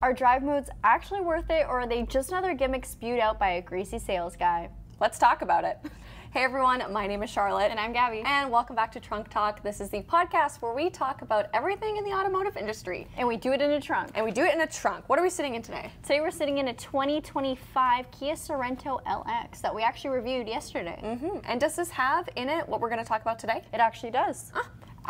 Are drive modes actually worth it, or are they just another gimmick spewed out by a greasy sales guy? Let's talk about it. Hey everyone, my name is Charlotte. And I'm Gabby. And welcome back to Trunk Talk. This is the podcast where we talk about everything in the automotive industry. And we do it in a trunk. And we do it in a trunk. What are we sitting in today? Today we're sitting in a 2025 Kia Sorento LX that we actually reviewed yesterday. And does this have in it what we're going to talk about today? It actually does.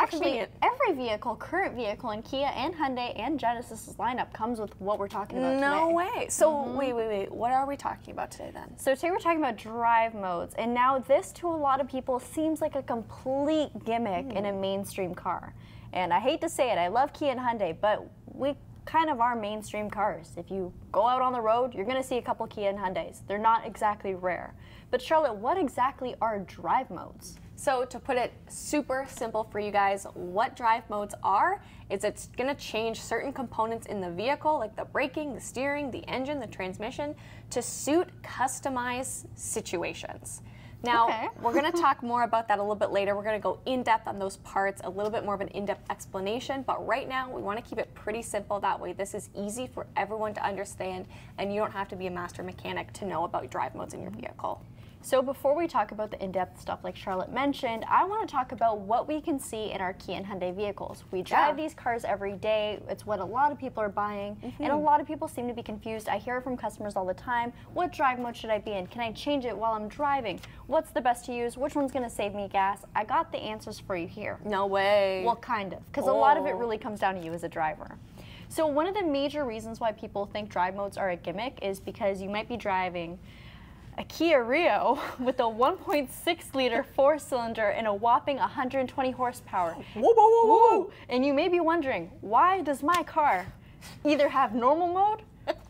Actually, convenient. every vehicle, current vehicle in Kia and Hyundai and Genesis' lineup comes with what we're talking about today. No way. So wait. What are we talking about today then? So today we're talking about drive modes, and now this to a lot of people seems like a complete gimmick in a mainstream car. And I hate to say it, I love Kia and Hyundai, but we kind of are mainstream cars. If you go out on the road, you're going to see a couple Kia and Hyundais. They're not exactly rare. But Charlotte, what exactly are drive modes? So to put it super simple for you guys, what drive modes are is it's going to change certain components in the vehicle, like the braking, the steering, the engine, the transmission, to suit customized situations. Now, we're going to talk more about that a little bit later. We're going to go in-depth on those parts, a little bit more of an in-depth explanation, but right now we want to keep it pretty simple. That way this is easy for everyone to understand, and you don't have to be a master mechanic to know about drive modes in your vehicle. So before we talk about the in-depth stuff like Charlotte mentioned, I want to talk about what we can see in our Kia and Hyundai vehicles. We drive these cars every day. It's what a lot of people are buying, and a lot of people seem to be confused. I hear it from customers all the time. What drive mode should I be in? Can I change it while I'm driving? What's the best to use? Which one's going to save me gas? I got the answers for you here. No way. Well, kind of, because a lot of it really comes down to you as a driver. So one of the major reasons why people think drive modes are a gimmick is because you might be driving a Kia Rio with a 1.6 liter four-cylinder and a whopping 120 horsepower. Whoa. And you may be wondering, why does my car either have normal mode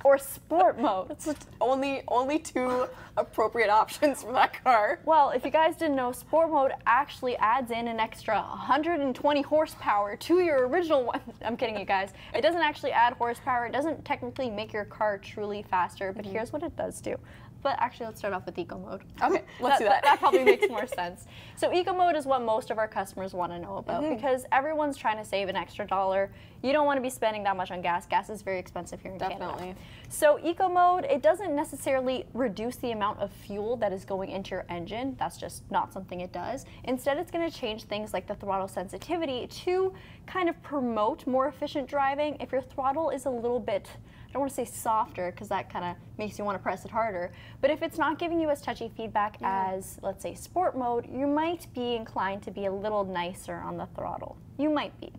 or sport mode? It's only two appropriate options for that car. Well, if you guys didn't know, sport mode actually adds in an extra 120 horsepower to your original one. I'm kidding you guys. It doesn't actually add horsepower. It doesn't technically make your car truly faster, but here's what it does do. But actually, let's start off with eco mode. Okay, let's do that. That probably makes more sense. So eco mode is what most of our customers want to know about because everyone's trying to save an extra $1. You don't want to be spending that much on gas. Gas is very expensive here in Canada. So eco mode, it doesn't necessarily reduce the amount of fuel that is going into your engine. That's just not something it does. Instead, it's going to change things like the throttle sensitivity to kind of promote more efficient driving. If your throttle is a little bit, I don't want to say softer because that kind of makes you want to press it harder, but if it's not giving you as touchy feedback as, let's say, sport mode, you might be inclined to be a little nicer on the throttle. You might be.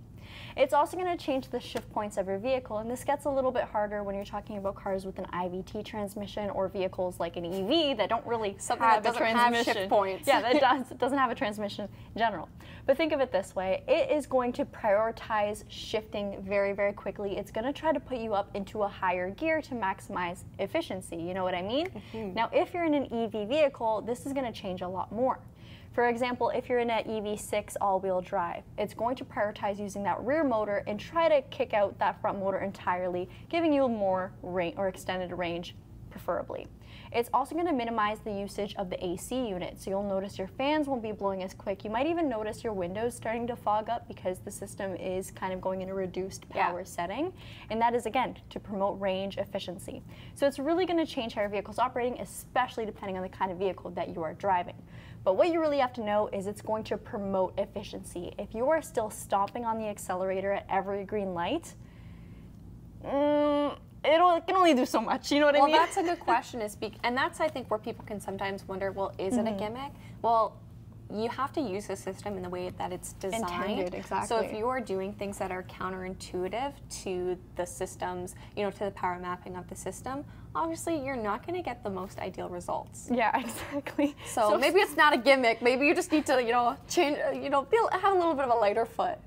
It's also going to change the shift points of your vehicle, and this gets a little bit harder when you're talking about cars with an IVT transmission or vehicles like an EV that don't really have a transmission. Have shift points. Yeah, that doesn't have a transmission in general. But think of it this way, it is going to prioritize shifting very, very quickly. It's going to try to put you up into a higher gear to maximize efficiency, you know what I mean? Now, if you're in an EV vehicle, this is going to change a lot more. For example, if you're in an EV6 all-wheel drive, it's going to prioritize using that rear motor and try to kick out that front motor entirely, giving you more range or extended range, preferably. It's also going to minimize the usage of the AC unit, so you'll notice your fans won't be blowing as quick. You might even notice your windows starting to fog up because the system is kind of going in a reduced power setting, and that is, again, to promote range efficiency. So it's really going to change how your vehicle's operating, especially depending on the kind of vehicle that you are driving. But what you really have to know is it's going to promote efficiency. If you are still stomping on the accelerator at every green light, it can only do so much, you know what I mean? Well, that's a good question, and that's, I think, where people can sometimes wonder, well, is it a gimmick? Well, you have to use the system in the way that it's designed. Intended, exactly. So if you are doing things that are counterintuitive to the systems, to the power mapping of the system, obviously you're not going to get the most ideal results. Yeah, exactly. So maybe it's not a gimmick. Maybe you just need to, change, have a little bit of a lighter foot.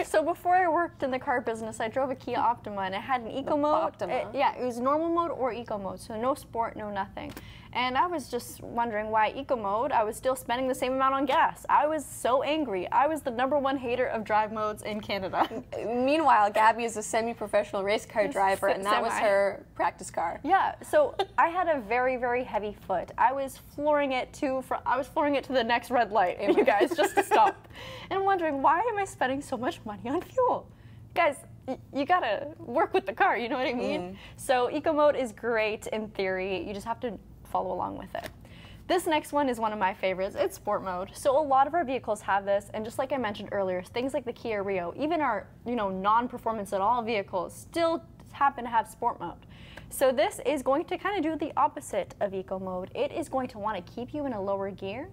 So before I worked in the car business, I drove a Kia Optima, and it had an eco mode. It was normal mode or eco mode, so no sport, no nothing. And I was just wondering why eco mode, I was still spending the same amount on gas. I was so angry. I was the #1 hater of drive modes in Canada. Meanwhile, Gabby is a semi-professional race car driver, and that was her practice car. Yeah, so I had a very, very heavy foot. I was flooring it to the next red light, you guys, just to stop. And I'm wondering, why am I spending so much money on fuel? Guys, you gotta work with the car, you know what I mean? So eco mode is great in theory, you just have to follow along with it. This next one is one of my favorites. It's sport mode. So a lot of our vehicles have this, and just like I mentioned earlier, things like the Kia Rio, even our non-performance at all vehicles still happen to have sport mode. So this is going to kind of do the opposite of eco mode. It is going to want to keep you in a lower gear.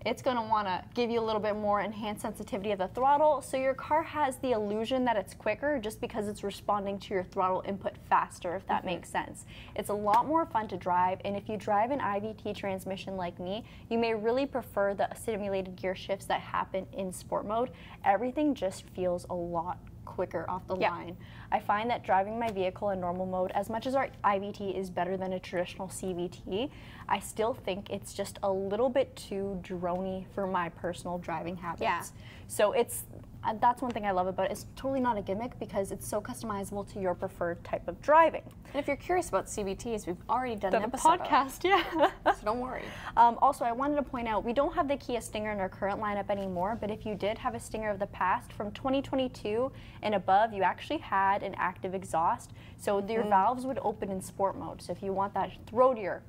It's going to want to give you a little bit more enhanced sensitivity of the throttle, so your car has the illusion that it's quicker just because it's responding to your throttle input faster, if that makes sense. It's a lot more fun to drive, and if you drive an IVT transmission like me, you may really prefer the simulated gear shifts that happen in sport mode. Everything just feels a lot quicker off the line. I find that driving my vehicle in normal mode, as much as our IVT is better than a traditional CVT, I still think it's just a little bit too droney for my personal driving habits. So that's one thing I love about it. It's totally not a gimmick because it's so customizable to your preferred type of driving. And if you're curious about CVTs, we've already done an episode podcast, so don't worry. Also, I wanted to point out, we don't have the Kia Stinger in our current lineup anymore, but if you did have a Stinger of the past, from 2022 and above, you actually had an active exhaust. So your valves would open in sport mode. So if you want that throatier,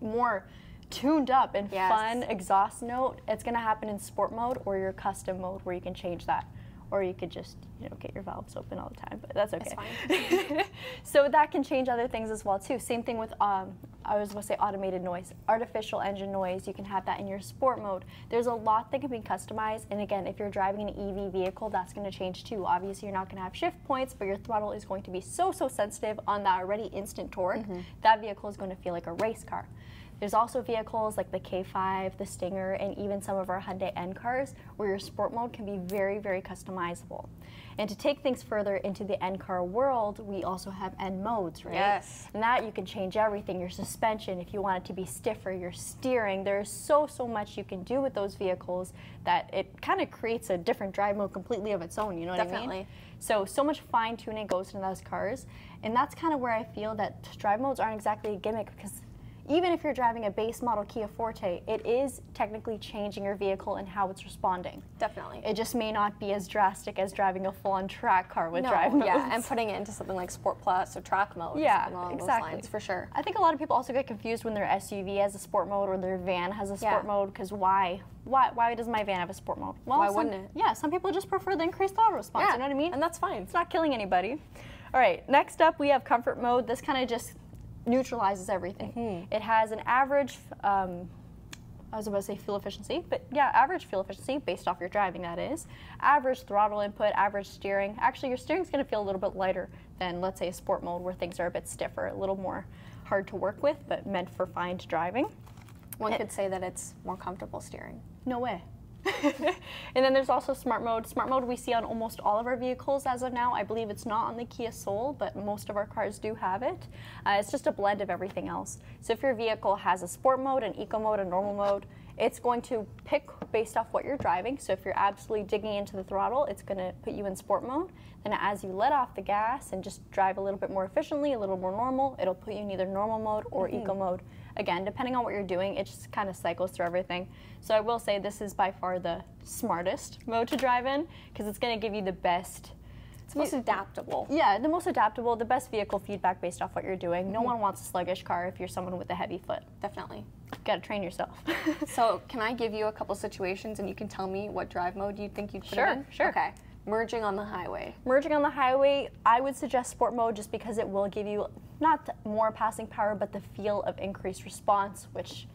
more tuned up and fun exhaust note, it's going to happen in sport mode or your custom mode where you can change that, or you could just get your valves open all the time, but that's okay. That's fine. So that can change other things as well too. Same thing with I was going to say automated noise, artificial engine noise. You can have that in your sport mode. There's a lot that can be customized, and again, if you're driving an EV vehicle, that's going to change too. Obviously, you're not going to have shift points, but your throttle is going to be so sensitive on that already instant torque. That vehicle is going to feel like a race car. There's also vehicles like the K5, the Stinger, and even some of our Hyundai N cars where your sport mode can be very customizable. And to take things further into the N car world, we also have N modes, right? Yes. And that you can change everything, your suspension, if you want it to be stiffer, your steering. There's so much you can do with those vehicles that it kind of creates a different drive mode completely of its own, you know what I mean? Definitely. So much fine tuning goes into those cars. And that's kind of where I feel that drive modes aren't exactly a gimmick, because even if you're driving a base model Kia Forte, it is technically changing your vehicle and how it's responding. Definitely. It just may not be as drastic as driving a full-on track car with drive modes. Yeah, and putting it into something like Sport Plus or track mode. Yeah, along exactly. those lines, for sure. I think a lot of people also get confused when their SUV has a sport mode or their van has a sport mode, because why does my van have a sport mode? Well, why wouldn't it? Yeah, some people just prefer the increased throttle response, you know what I mean? And that's fine. It's not killing anybody. All right, next up we have comfort mode. This kind of just neutralizes everything. It has an average, I was about to say fuel efficiency, but yeah, average fuel efficiency based off your driving, that is. Average throttle input, average steering. Actually, your steering's going to feel a little bit lighter than, let's say, a sport mode where things are a bit stiffer, a little more hard to work with, but meant for fine driving. One could say that it's more comfortable steering. No way. And then there's also smart mode. Smart mode we see on almost all of our vehicles as of now. I believe it's not on the Kia Soul, but most of our cars do have it. It's just a blend of everything else. So if your vehicle has a sport mode, an eco mode, a normal mode, it's going to pick based off what you're driving. So if you're absolutely digging into the throttle, it's going to put you in sport mode. Then as you let off the gas and just drive a little bit more efficiently, a little more normal, it'll put you in either normal mode or eco mode. Again, depending on what you're doing, it just kind of cycles through everything. So I will say this is by far the smartest mode to drive in, because it's going to give you the best. It's most adaptable. Yeah, the most adaptable, the best vehicle feedback based off what you're doing. No one wants a sluggish car if you're someone with a heavy foot. Definitely. You gotta train yourself. So can I give you a couple situations and you can tell me what drive mode you think you'd put it in? Sure. Okay. Merging on the highway. Merging on the highway, I would suggest sport mode just because it will give you not more passing power, but the feel of increased response, which,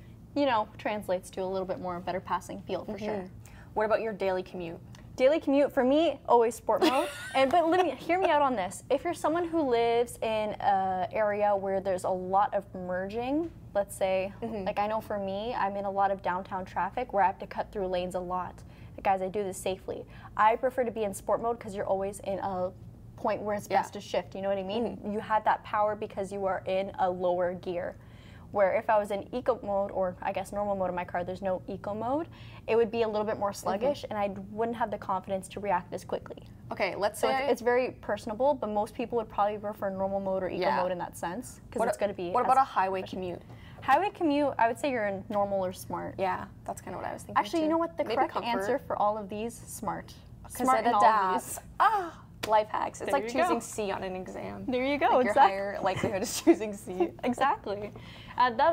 translates to a little bit more better passing feel for sure. What about your daily commute? Daily commute, for me, always sport mode. But hear me out on this. If you're someone who lives in an area where there's a lot of merging, let's say, like I know for me, I'm in a lot of downtown traffic where I have to cut through lanes a lot. Guys, I do this safely. I prefer to be in sport mode because you're always in a point where it's best to shift, you know what I mean? You have that power because you are in a lower gear. Where if I was in eco mode, or I guess normal mode in my car, there's no eco mode, it would be a little bit more sluggish and I wouldn't have the confidence to react as quickly. Okay, let's So say it's very personable, but most people would probably prefer normal mode or eco mode in that sense, because it's going to be. What about a highway commute? Highway commute, I would say you're in normal or smart. Yeah, that's kind of what I was thinking. Actually, too. you know what? The Maybe correct comfort. answer for all of these, smart. Because it adapts. Life hacks. It's There like you choosing go. C on an exam. There you go. Like your exactly. higher likelihood is choosing C. Exactly.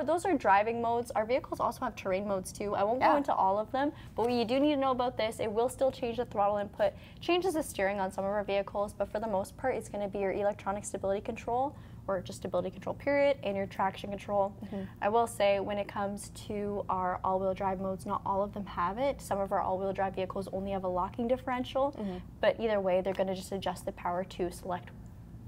Those are driving modes. Our vehicles also have terrain modes too. I won't go Yeah. into all of them, but what you do need to know about this, it will still change the throttle input, changes the steering on some of our vehicles, but for the most part, it's going to be your electronic stability control, or just stability control period, and your traction control. I will say, when it comes to our all-wheel drive modes, not all of them have it. Some of our all-wheel drive vehicles only have a locking differential, but either way, they're going to just adjust the power to select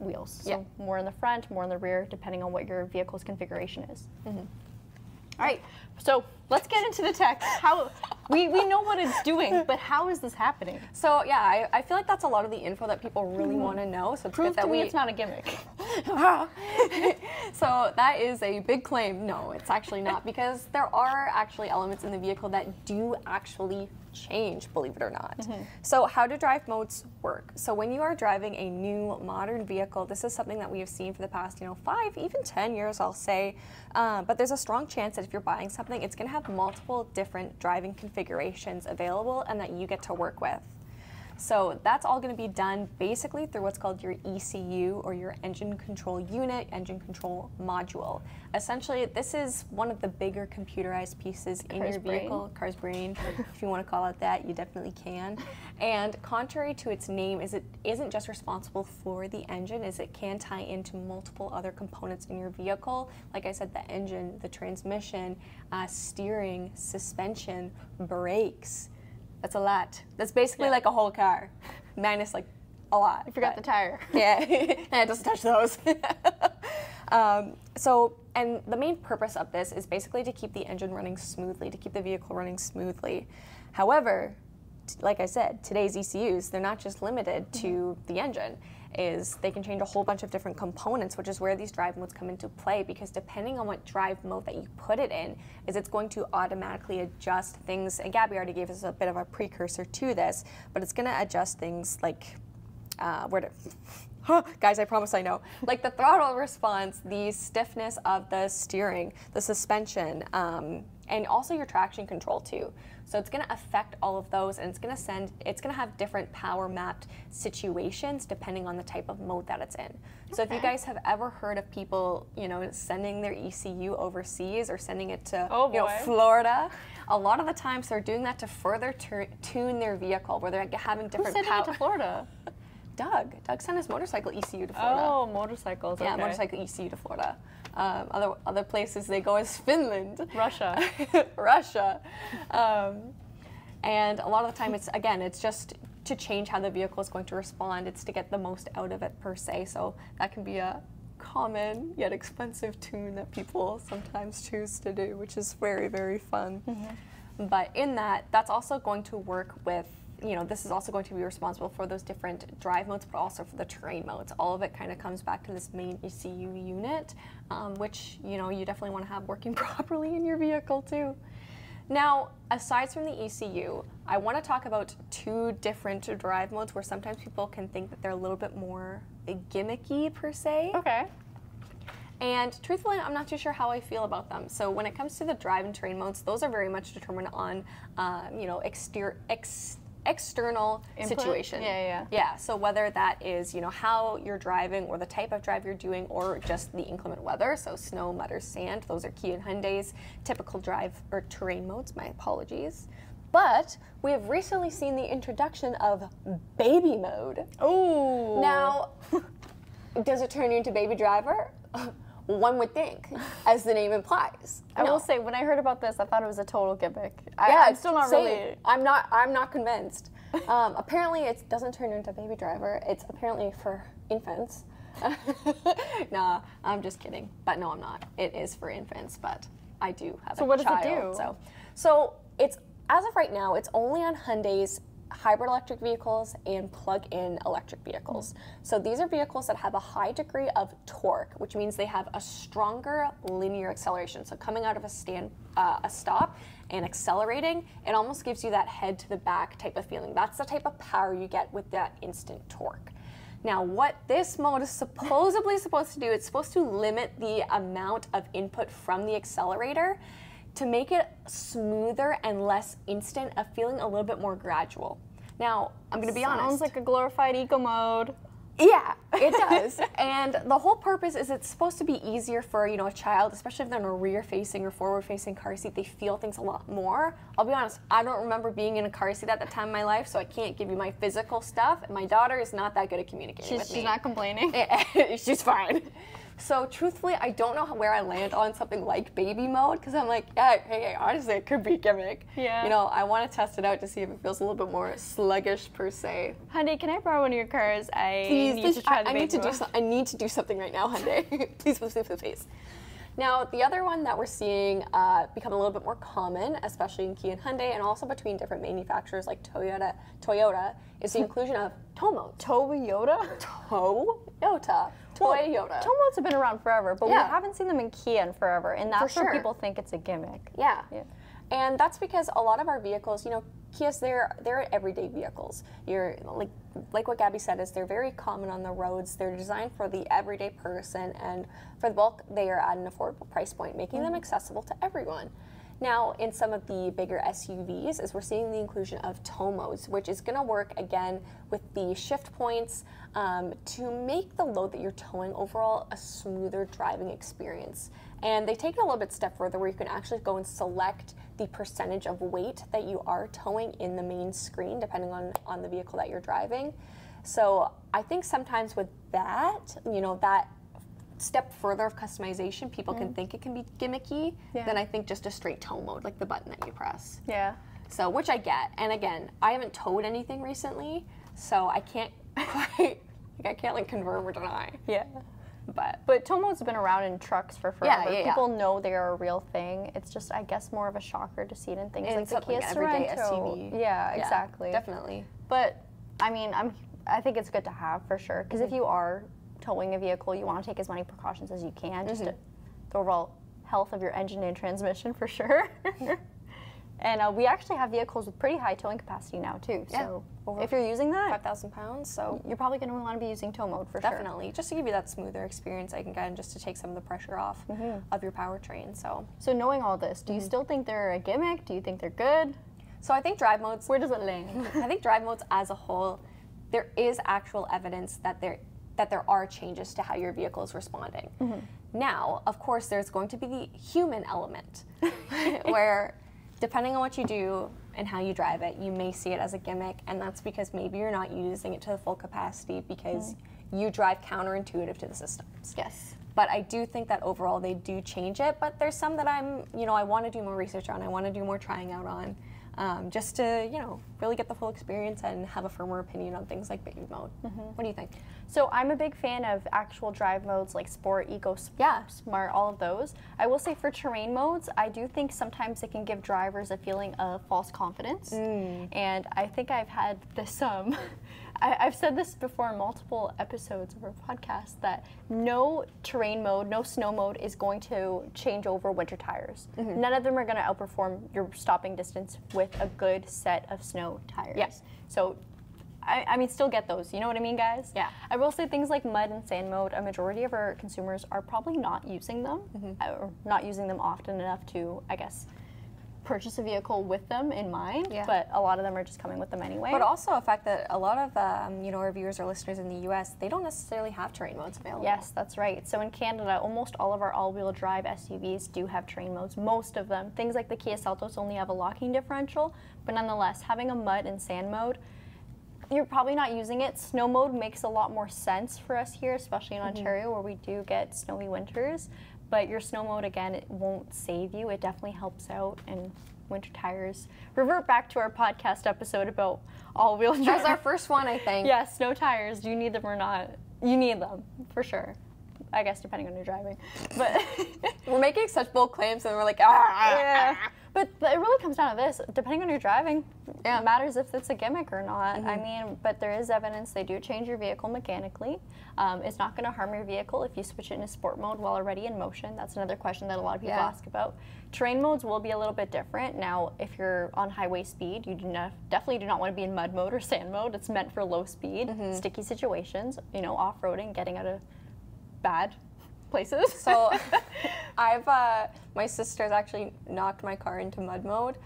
wheels. So more in the front, more in the rear, depending on what your vehicle's configuration is. All right, so let's get into the tech. How we know what it's doing, but how is this happening? So yeah, I feel like that's a lot of the info that people really want to know. So it's Prove good that to me we. it's not a gimmick. So that is a big claim. No, it's actually not, because there are actually elements in the vehicle that do actually change, believe it or not. So how do drive modes work? So when you are driving a new modern vehicle, this is something that we have seen for the past 5, even 10 years, I'll say, but there's a strong chance that if you're buying something, it's going to have multiple different driving configurations available and that you get to work with. So that's all going to be done basically through what's called your ECU, or your engine control unit, engine control module. Essentially, this is one of the bigger computerized pieces in your vehicle. Car's brain, if you want to call it that, you definitely can. And contrary to its name, it isn't just responsible for the engine, as it can tie into multiple other components in your vehicle. Like I said, the engine, the transmission, steering, suspension, brakes. That's a lot. That's basically like a whole car, minus like a lot. You forgot the tire. Yeah, and it doesn't touch those. And the main purpose of this is basically to keep the engine running smoothly, to keep the vehicle running smoothly. However, like I said, today's ECUs, they're not just limited to the engine. They can change a whole bunch of different components, which is where these drive modes come into play, because depending on what drive mode that you put it in, it's going to automatically adjust things. And Gabby already gave us a bit of a precursor to this, but it's going to adjust things like guys, I promise I know. Like the throttle response, the stiffness of the steering, the suspension, and also your traction control too. So it's going to affect all of those, and it's going to have different power mapped situations depending on the type of mode that it's in. So if you guys have ever heard of people, sending their ECU overseas or sending it to Florida, a lot of the times they're doing that to further tune their vehicle, where they're having different Who's sending it to Florida? Doug sent his motorcycle ECU to Florida. Oh, motorcycles. Yeah, okay. Motorcycle ECU to Florida. Other places they go is Finland, Russia, Russia, and a lot of the time it's just to change how the vehicle is going to respond. It's to get the most out of it per se. So that can be a common yet expensive tune that people sometimes choose to do, which is very, very fun. But in that's also going to work with. This is also going to be responsible for those different drive modes, but also for the terrain modes. All of it kind of comes back to this main ECU unit, which, you definitely want to have working properly in your vehicle too. Now, aside from the ECU, I want to talk about two different drive modes where sometimes people can think that they're a little bit more gimmicky per se. Okay. And truthfully, I'm not too sure how I feel about them. So when it comes to the drive and terrain modes, those are very much determined on, external Input? situation. Yeah. So whether that is, how you're driving, or the type of drive you're doing, or just the inclement weather, so snow, mud, or sand, those are Kia and Hyundai's typical drive or terrain modes, my apologies. But we have recently seen the introduction of baby mode. Oh. Now, does it turn you into baby driver? One would think, as the name implies. I will say, when I heard about this, I thought it was a total gimmick. I'm still not same. really. I'm not convinced. Apparently, it doesn't turn you into a baby driver. It's apparently for infants. Nah, I'm just kidding. But no, I'm not. It is for infants, but I do have a child. So what does it do? So it's, as of right now, it's only on Hyundai's hybrid electric vehicles and plug-in electric vehicles. So these are vehicles that have a high degree of torque, which means they have a stronger linear acceleration. So coming out of a stop and accelerating, it almost gives you that head to the back type of feeling. That's the type of power you get with that instant torque. Now, what this mode is supposedly supposed to do, it's supposed to limit the amount of input from the accelerator to make it smoother and less instant, a feeling a little bit more gradual. Now, I'm going to be honest. Sounds like a glorified eco mode. Yeah, it does. And the whole purpose is it's supposed to be easier for, you know, a child, especially if they're in a rear-facing or forward-facing car seat. They feel things a lot more. I'll be honest, I don't remember being in a car seat at that time in my life, so I can't give you my physical stuff. And my daughter is not that good at communicating with me. She's not complaining. She's fine. So truthfully, I don't know where I land on something like baby mode, because I'm like, yeah, hey, honestly, it could be Gimmick. Yeah. You know, I want to test it out to see if it feels a little bit more sluggish per se. Hyundai, can I borrow one of your cars? Please, need to try the I need baby to mode. I need to do something right now, Hyundai. Please, please, please, please, please. Now, the other one that we're seeing become a little bit more common, especially in Kia and Hyundai, and also between different manufacturers like Toyota, is the inclusion of tow modes. Toyota? Toyota. Toyota. Tow modes have been around forever, but Yeah. we haven't seen them in Kia in forever, and that's For where sure. people think it's a gimmick. Yeah. Yeah. And that's because a lot of our vehicles, you know, Kias, they're everyday vehicles. You're like what Gabby said, is they're very common on the roads. They're designed for the everyday person, and for the bulk, they are at an affordable price point, making them accessible to everyone. Now, in some of the bigger SUVs, is we're seeing the inclusion of tow modes, which is going to work again with the shift points to make the load that you're towing overall a smoother driving experience. And they take it a little bit step further, where you can actually go and select the percentage of weight that you are towing in the main screen, depending on the vehicle that you're driving. So I think sometimes with that, you know, that step further of customization, people can think it can be gimmicky than I think just a straight tow mode, like the button that you press. Yeah. So, which I get. And again, I haven't towed anything recently, so I can't quite, I can't like confirm or deny. Yeah. But tow modes have been around in trucks for forever. Yeah. People know they are a real thing. It's just, I guess, more of a shocker to see it in things in like the something Kia everyday Sorento. SUV. Yeah, exactly. Definitely. But I mean, I think it's good to have for sure, because if you are towing a vehicle, you want to take as many precautions as you can, just to the overall health of your engine and transmission for sure. And we actually have vehicles with pretty high towing capacity now too. So if you're using that, 5,000 pounds, so you're probably going to want to be using tow mode for definitely, just to give you that smoother experience, I think, and just to take some of the pressure off of your powertrain. So knowing all this, do you still think they're a gimmick? Do you think they're good? So I think drive modes. Where does it land? I think drive modes as a whole, there is actual evidence that there are changes to how your vehicle is responding. Now, of course, there's going to be the human element, where depending on what you do and how you drive it, you may see it as a gimmick, and that's because maybe you're not using it to the full capacity because you drive counterintuitive to the systems. Yes. But I do think that overall they do change it, but there's some that I want to do more research on, I want to do more trying out on, just to, really get the full experience and have a firmer opinion on things like baby mode. What do you think? So I'm a big fan of actual drive modes like Sport, Eco, Smart, all of those. I will say for terrain modes, I do think sometimes it can give drivers a feeling of false confidence. And I think I've had this, I've said this before in multiple episodes of our podcast, that no terrain mode, no snow mode is going to change over winter tires. None of them are going to outperform your stopping distance with a good set of snow tires. Yes. So I mean, still get those. You know what I mean, guys? Yeah. I will say things like mud and sand mode, a majority of our consumers are probably not using them, or not using them often enough to, I guess, purchase a vehicle with them in mind, but a lot of them are just coming with them anyway. But also the fact that a lot of our viewers or listeners in the U.S., they don't necessarily have terrain modes available. Yes, that's right. So in Canada, almost all of our all-wheel drive SUVs do have terrain modes, most of them. Things like the Kia Seltos only have a locking differential, but nonetheless, having a mud and sand mode, you're probably not using it. Snow mode makes a lot more sense for us here, especially in Ontario, where we do get snowy winters. But your snow mode, again, it won't save you. It definitely helps out, and winter tires. Revert back to our podcast episode about all-wheel drive. That's our first one, I think. Yeah, snow tires. Do you need them or not? You need them, for sure. I guess depending on your driving. But we're making such bold claims, and we're like, ah. But it really comes down to this. Depending on your driving, it matters if it's a gimmick or not. I mean, but there is evidence they do change your vehicle mechanically. It's not going to harm your vehicle if you switch it into sport mode while already in motion. That's another question that a lot of people ask about. Terrain modes will be a little bit different. Now, if you're on highway speed, you definitely do not want to be in mud mode or sand mode. It's meant for low speed, sticky situations, off-roading, getting out of bad places. So my sister's actually knocked my car into mud mode.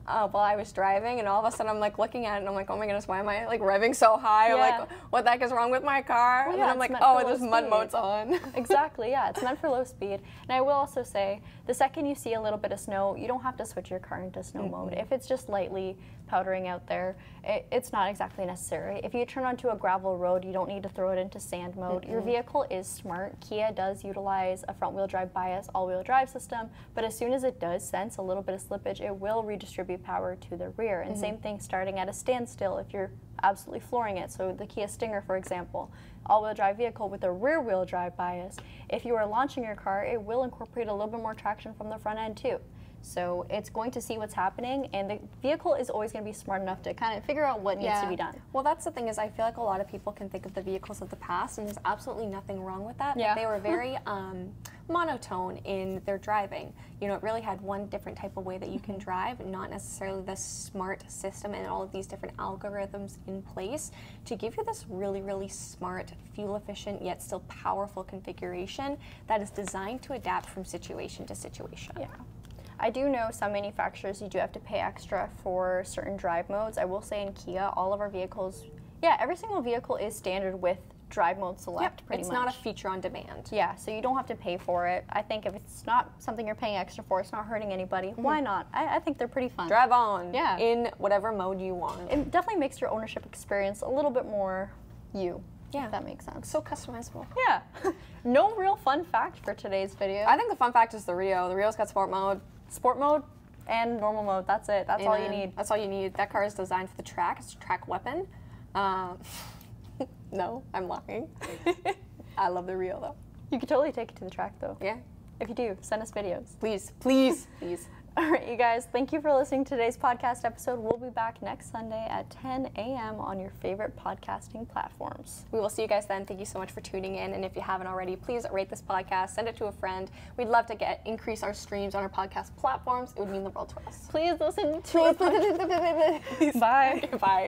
while I was driving, and all of a sudden I'm like looking at it and I'm like, oh my goodness, why am I like revving so high? I'm Yeah. like, what the heck is wrong with my car? Well, And yeah, then I'm it's like, meant oh, for there's low mud speed. modes on. Exactly, yeah, it's meant for low speed. And I will also say, the second you see a little bit of snow, you don't have to switch your car into snow mode. If it's just lightly powdering out there, it's not exactly necessary. If you turn onto a gravel road, you don't need to throw it into sand mode. Your vehicle is smart. Kia does utilize a front-wheel drive bias, all-wheel drive system, but as soon as it does sense a little bit of slippage, it will redistribute power to the rear. And same thing starting at a standstill if you're absolutely flooring it. So the Kia Stinger, for example, all-wheel drive vehicle with a rear-wheel drive bias, if you are launching your car, it will incorporate a little bit more traction from the front end too. So it's going to see what's happening, and the vehicle is always going to be smart enough to kind of figure out what needs to be done. Well, that's the thing, is I feel like a lot of people can think of the vehicles of the past, and there's absolutely nothing wrong with that. Yeah. They were very monotone in their driving. You know, it really had one different type of way that you can drive, not necessarily the smart system and all of these different algorithms in place to give you this really, really smart, fuel efficient, yet still powerful configuration that is designed to adapt from situation to situation. Yeah. I do know some manufacturers, you do have to pay extra for certain drive modes. I will say in Kia, all of our vehicles, yeah, every single vehicle is standard with drive mode select, pretty much. It's not a feature on demand. Yeah, so you don't have to pay for it. I think if it's not something you're paying extra for, it's not hurting anybody, why not? I think they're pretty fun. Drive on, Yeah. in whatever mode you want. It definitely makes your ownership experience a little bit more you, Yeah. if that makes sense. So customizable. Yeah, no real fun fact for today's video. I think the fun fact is the Rio. The Rio's got sport mode. Sport mode and normal mode, that's it. That's all you Amen. need. That's all you need. That car is designed for the track. It's a track weapon. No, I'm lying. I love the Rio though. You could totally take it to the track though. Yeah. If you do, send us videos. Please, please, please. All right, you guys, thank you for listening to today's podcast episode. We'll be back next Sunday at 10 a.m. on your favorite podcasting platforms. We will see you guys then. Thank you so much for tuning in. And if you haven't already, please rate this podcast, send it to a friend. We'd love to increase our streams on our podcast platforms. It would mean the world to us. Please listen to us. Bye. Bye.